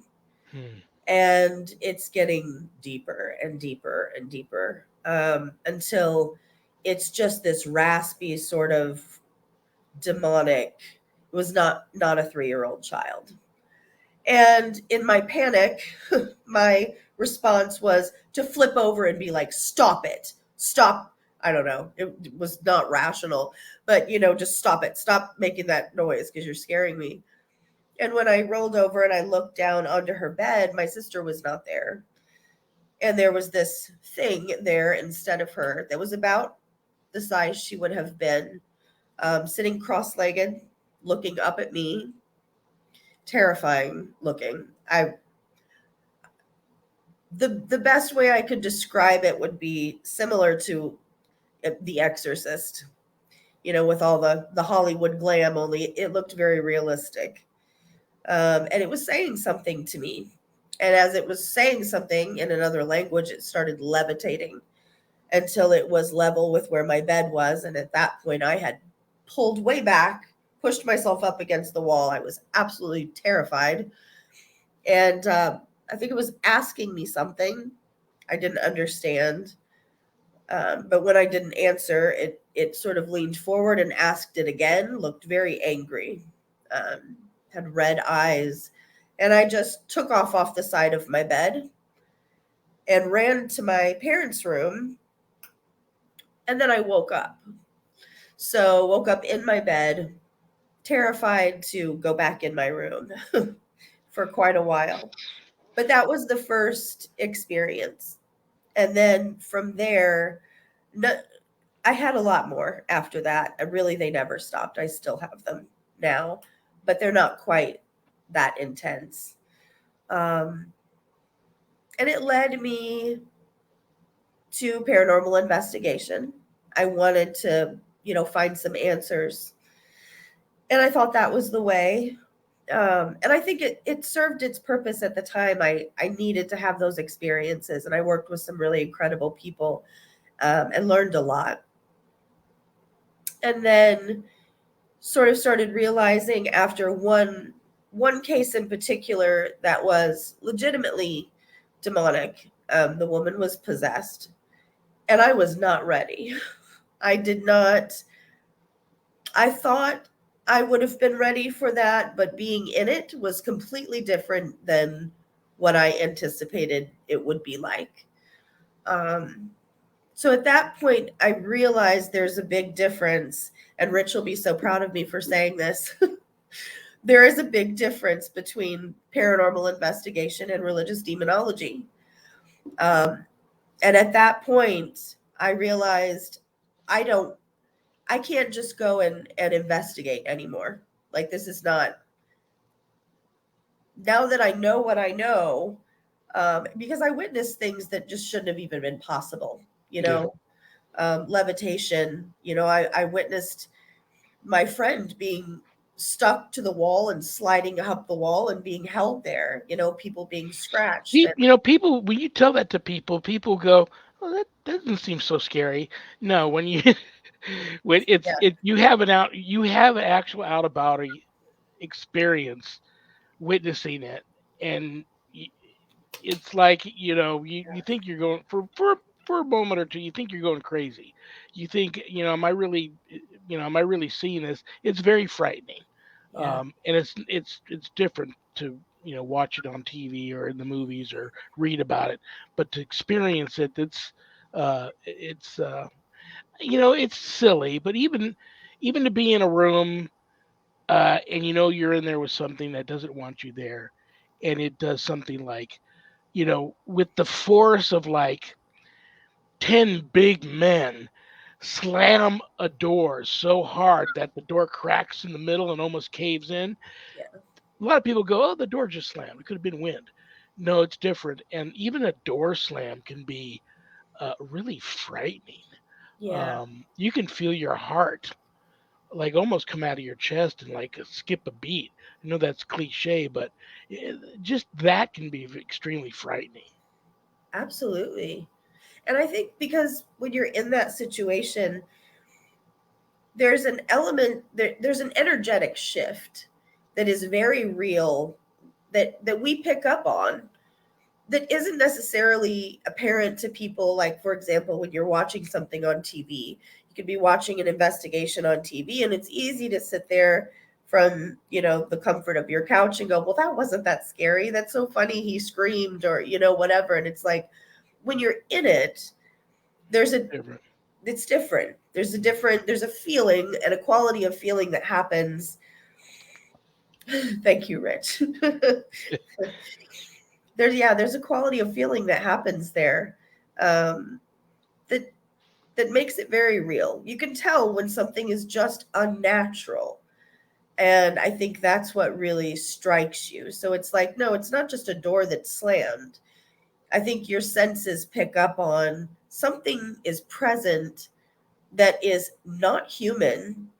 And it's getting deeper and deeper and deeper, until it's just this raspy sort of demonic. It was not a 3-year-old child. And in my panic, my response was to flip over and be like, stop it, stop. I don't know, it was not rational, but just stop it, stop making that noise because you're scaring me. And when I rolled over and I looked down onto her bed, my sister was not there. And there was this thing there instead of her that was about the size she would have been, sitting cross-legged, looking up at me, terrifying looking. The best way I could describe it would be similar to The Exorcist, with all the Hollywood glam, only it looked very realistic. And it was saying something to me. And as it was saying something in another language, it started levitating until it was level with where my bed was. And at that point, I had pulled way back, pushed myself up against the wall. I was absolutely terrified. And I think it was asking me something I didn't understand. But when I didn't answer, it sort of leaned forward and asked it again, looked very angry, had red eyes. And I just took off the side of my bed and ran to my parents' room. And then I woke up. So woke up in my bed, terrified to go back in my room for quite a while. But that was the first experience. And then from there, I had a lot more after that. Really, they never stopped. I still have them now, but they're not quite that intense. And it led me to paranormal investigation. I wanted to, find some answers. And I thought that was the way. And I think it served its purpose at the time. I needed to have those experiences, and I worked with some really incredible people, and learned a lot. And then sort of started realizing after one case in particular that was legitimately demonic. The woman was possessed, and I was not ready. I thought I would have been ready for that, but being in it was completely different than what I anticipated it would be like. So at that point, I realized there's a big difference, and Rich will be so proud of me for saying this. There is a big difference between paranormal investigation and religious demonology. And at that point, I realized I can't just go and investigate anymore. Like, this is not, now that I know what I know, because I witnessed things that just shouldn't have even been possible, levitation. I witnessed my friend being stuck to the wall and sliding up the wall and being held there, people being scratched. People, when you tell that to people, people go, "Oh, that doesn't seem so scary." No, when you when you have an actual out of body experience witnessing it, and it's like, you think you're going for a moment or two, you think you're going crazy. You think, am I really seeing this? It's very frightening. And it's different to watch it on TV or in the movies or read about it, but to experience it, it's silly. But even to be in a room, and you're in there with something that doesn't want you there, and it does something like, with the force of like 10 big men slam a door so hard that the door cracks in the middle and almost caves in. Yeah. A lot of people go, "Oh, the door just slammed. It could have been wind." No, it's different. And even a door slam can be really frightening. Yeah. You can feel your heart like almost come out of your chest and like skip a beat. I know that's cliche, but just that can be extremely frightening. Absolutely. And I think because when you're in that situation, there's an element there's an energetic shift that is very real, that we pick up on, that isn't necessarily apparent to people. Like, for example, when you're watching something on TV, you could be watching an investigation on TV, and it's easy to sit there from, the comfort of your couch and go, well, that wasn't that scary, that's so funny he screamed, or whatever. And it's like, when you're in it, there's a Different. it's different. There's a feeling and a quality of feeling that happens. Thank you, Rich. There's a quality of feeling that happens there, that makes it very real. You can tell when something is just unnatural. And I think that's what really strikes you. So it's like, no, it's not just a door that's slammed. I think your senses pick up on something is present that is not human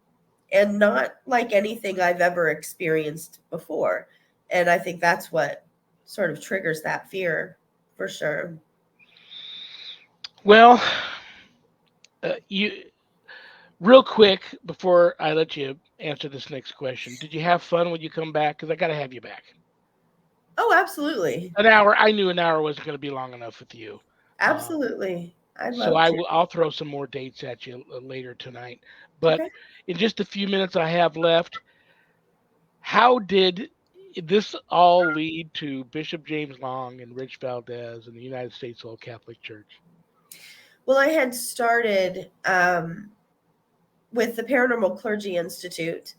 and not like anything I've ever experienced before. And I think that's what sort of triggers that fear, for sure. Well, you real quick before I let you answer this next question, did you have fun when you come back? Because I got to have you back. Oh, absolutely. An hour. I knew an hour wasn't going to be long enough with you. Absolutely. I'd So love to. I'll throw some more dates at you later tonight. But Okay. in just the few minutes I have left, how did this all lead to Bishop James Long and Rich Valdez and the United States Old Catholic Church? Well, I had started with the Paranormal Clergy Institute.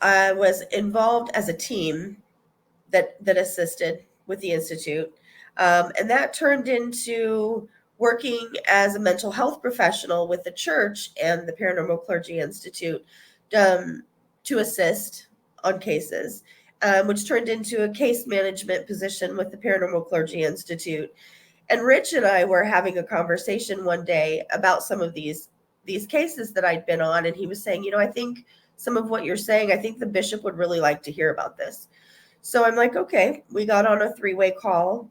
I was involved as a team that assisted with the institute, and that turned into working as a mental health professional with the church and the Paranormal Clergy Institute, to assist on cases, which turned into a case management position with the Paranormal Clergy Institute. And Rich and I were having a conversation one day about some of these cases that I'd been on, and he was saying, I think some of what you're saying, I think the bishop would really like to hear about this. So I'm like, okay. We got on a 3-way call,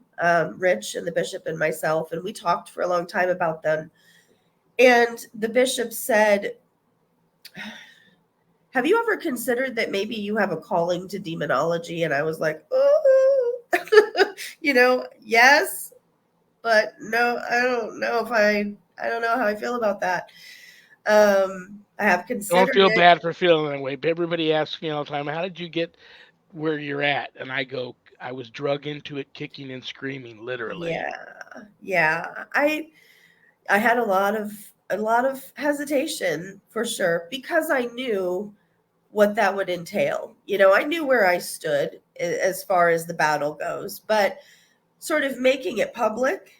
Rich and the bishop and myself, and we talked for a long time about them. And the bishop said, have you ever considered that maybe you have a calling to demonology? And I was like, oh, yes, but no, I don't know how I feel about that. I have considered Don't feel it. bad for feeling that way. Everybody asks me all the time, how did you get where you're at? And I go, I was drug into it, kicking and screaming, literally. Yeah. I had a lot of hesitation, for sure, because I knew what that would entail. I knew where I stood as far as the battle goes, but sort of making it public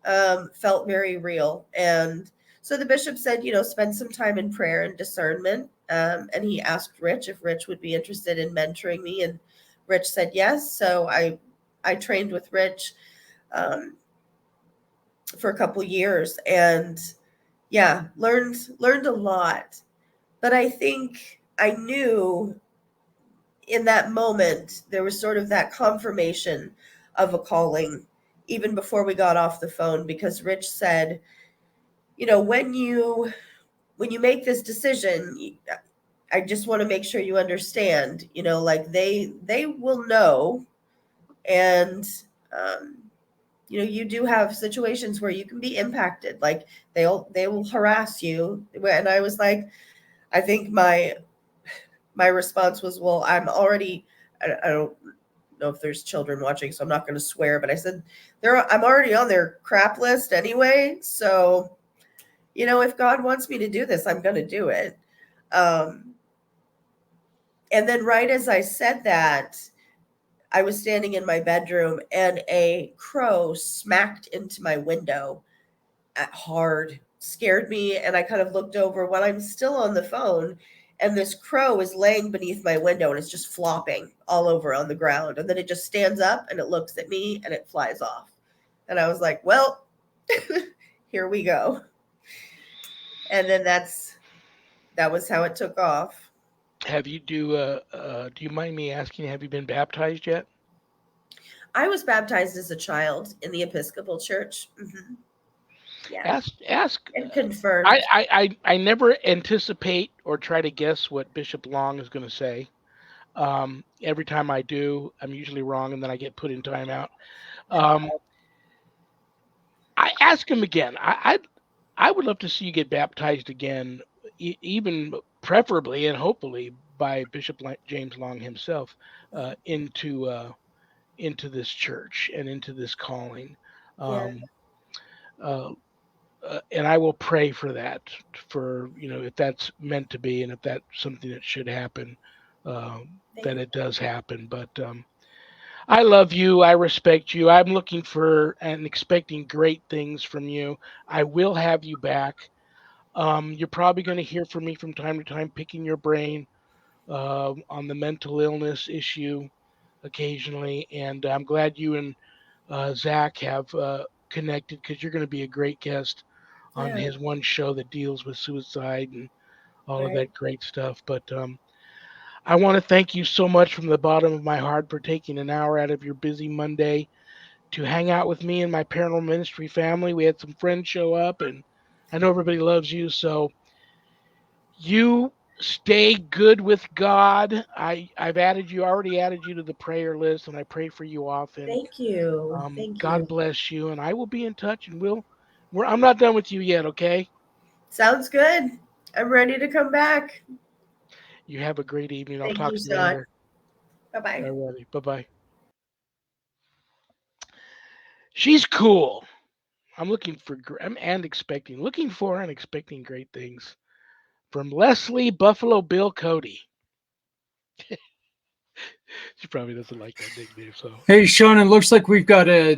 felt very real. And so the bishop said, spend some time in prayer and discernment. And he asked Rich if Rich would be interested in mentoring me. And Rich said yes. So I trained with Rich for a couple years, and learned a lot. But I think I knew in that moment there was sort of that confirmation of a calling even before we got off the phone, because Rich said, when you make this decision, I just want to make sure you understand, like they will know. And you do have situations where you can be impacted, like they will harass you. And I was like, I think my response was, well, I'm already, I don't know if there's children watching, so I'm not going to swear, but I said, I'm already on their crap list anyway. So, if God wants me to do this, I'm going to do it. And then right as I said that, I was standing in my bedroom and a crow smacked into my window hard, scared me. And I kind of looked over while I'm still on the phone, and this crow is laying beneath my window and it's just flopping all over on the ground. And then it just stands up and it looks at me and it flies off. And I was like, well, here we go. And then that was how it took off. Have you do you mind me asking, have you been baptized yet? I was baptized as a child in the Episcopal Church. Yeah. Ask And confirmed. I never anticipate or try to guess what Bishop Long is going to say. Every time I do, I'm usually wrong, and then I get put in timeout. I ask him again. I would love to see you get baptized again, even preferably and hopefully by Bishop James Long himself, into this church and into this calling. And I will pray for that, for if that's meant to be, and if that's something that should happen, that it does happen. But I love you. I respect you. I'm looking for and expecting great things from you. I will have you back. You're probably going to hear from me from time to time, picking your brain on the mental illness issue occasionally. And I'm glad you and Zach have connected, because you're going to be a great guest on his one show that deals with suicide and all of that great stuff. But I want to thank you so much from the bottom of my heart for taking an hour out of your busy Monday to hang out with me and my paranormal ministry family. We had some friends show up, and I know everybody loves you. So you stay good with God. I've already added you to the prayer list, and I pray for you often. Thank you. Thank God you. bless you, and I will be in touch, and I'm not done with you yet, okay? Sounds good. I'm ready to come back. You have a great evening. I'll Thank talk you, to you Scott. later. Bye-bye. Alrighty. Bye-bye. She's cool. I'm looking for and expecting great things from Leslie Buffalo Bill Cody. She probably doesn't like that nickname. So hey, Sean, it looks like we've got a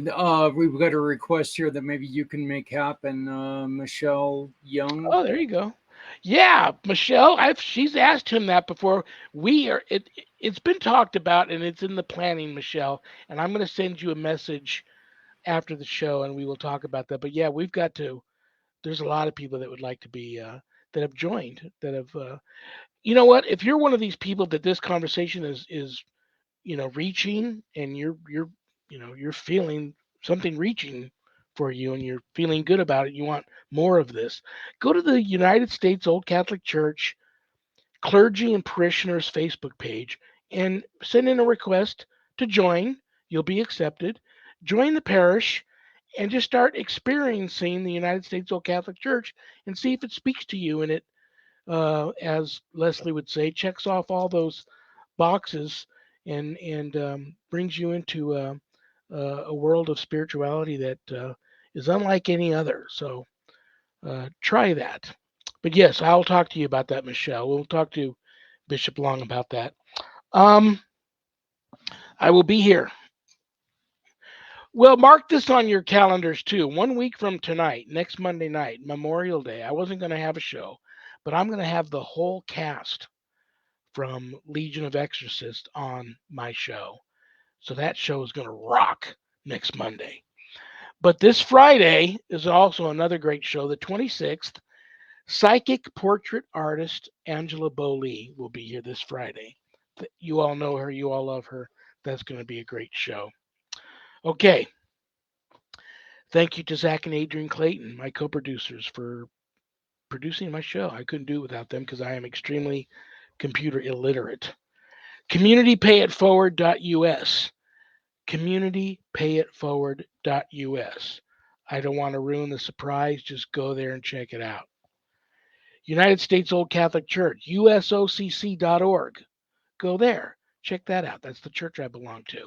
request here that maybe you can make happen. Michelle Young. Oh, there you go. Yeah, Michelle. She's asked him that before. It's been talked about, and it's in the planning, Michelle. And I'm going to send you a message after the show, and we will talk about that. But yeah, we've got to. There's a lot of people that would like to be that have joined, that have. You know what? If you're one of these people that this conversation is reaching, and you're feeling something reaching for you, and you're feeling good about it, you want more of this, go to the United States Old Catholic Church Clergy and Parishioners Facebook page and send in a request to join. You'll be accepted. Join the parish and just start experiencing the United States Old Catholic Church and see if it speaks to you. And it, as Leslie would say, checks off all those boxes and brings you into a world of spirituality that is unlike any other. So try that. But yes, I'll talk to you about that, Michelle. We'll talk to Bishop Long about that. I will be here. Well, mark this on your calendars too. 1 week from tonight, next Monday night, Memorial Day, I wasn't going to have a show, but I'm going to have the whole cast from Legion of Exorcists on my show. So that show is going to rock next Monday. But this Friday is also another great show, the 26th. Psychic portrait artist Angela Bolee will be here this Friday. You all know her. You all love her. That's going to be a great show. Okay. Thank you to Zach and Adrian Clayton, my co-producers, for producing my show. I couldn't do it without them because I am extremely computer illiterate. CommunityPayItForward.us. CommunityPayItForward.us. I don't want to ruin the surprise. Just go there and check it out. United States Old Catholic Church, USOCC.org. Go there. Check that out. That's the church I belong to.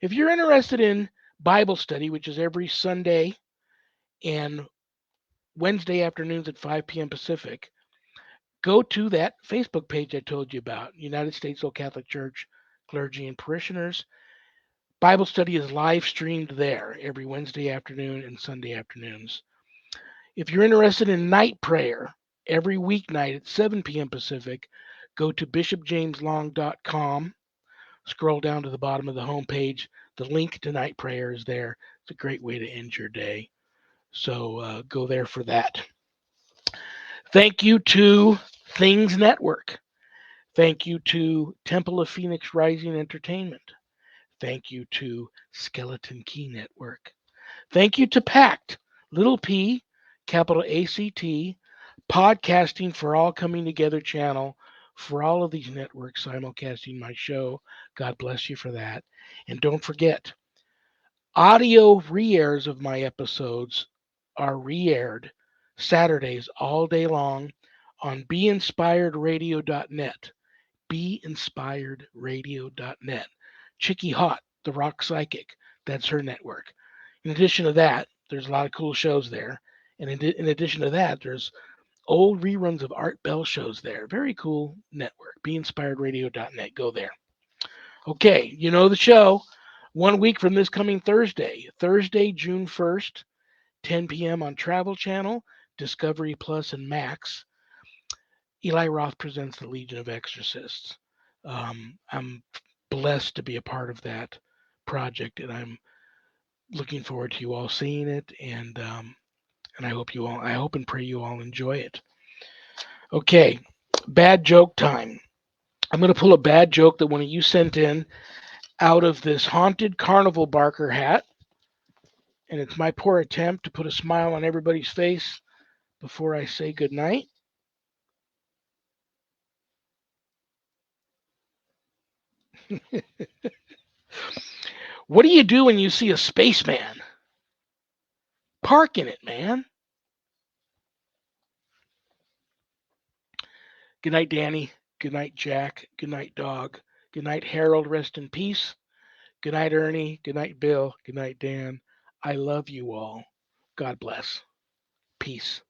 If you're interested in Bible study, which is every Sunday and Wednesday afternoons at 5 p.m. Pacific, go to that Facebook page I told you about, United States Old Catholic Church, Clergy and Parishioners. Bible study is live streamed there every Wednesday afternoon and Sunday afternoons. If you're interested in night prayer, every weeknight at 7 p.m. Pacific, go to bishopjameslong.com. Scroll down to the bottom of the homepage. The link to night prayer is there. It's a great way to end your day. So go there for that. Thank you to Things Network. Thank you to Temple of Phoenix Rising Entertainment. Thank you to Skeleton Key Network. Thank you to PACT, little p, capital ACT, Podcasting for All Coming Together channel for all of these networks simulcasting my show. God bless you for that. And don't forget, audio re-airs of my episodes are re-aired Saturdays all day long on BeInspiredRadio.net. BeInspiredRadio.net. Chicky Hot, the rock psychic, that's her network. In addition to that, there's a lot of cool shows there. And in addition to that, there's old reruns of Art Bell shows there. Very cool network. BeInspiredRadio.net. Go there. Okay, you know the show. 1 week from this coming Thursday, June 1st, 10 p.m. on Travel Channel, Discovery Plus, and Max. Eli Roth presents the Legion of Exorcists. I'm blessed to be a part of that project, and I'm looking forward to you all seeing it. And I hope and pray you all enjoy it. Okay, bad joke time. I'm going to pull a bad joke that one of you sent in out of this haunted carnival barker hat. And it's my poor attempt to put a smile on everybody's face before I say goodnight. What do you do when you see a spaceman? Park in it, man. Good night, Danny. Good night, Jack. Good night, Dog. Good night, Harold. Rest in peace. Good night, Ernie. Good night, Bill. Good night, Dan. I love you all. God bless. Peace.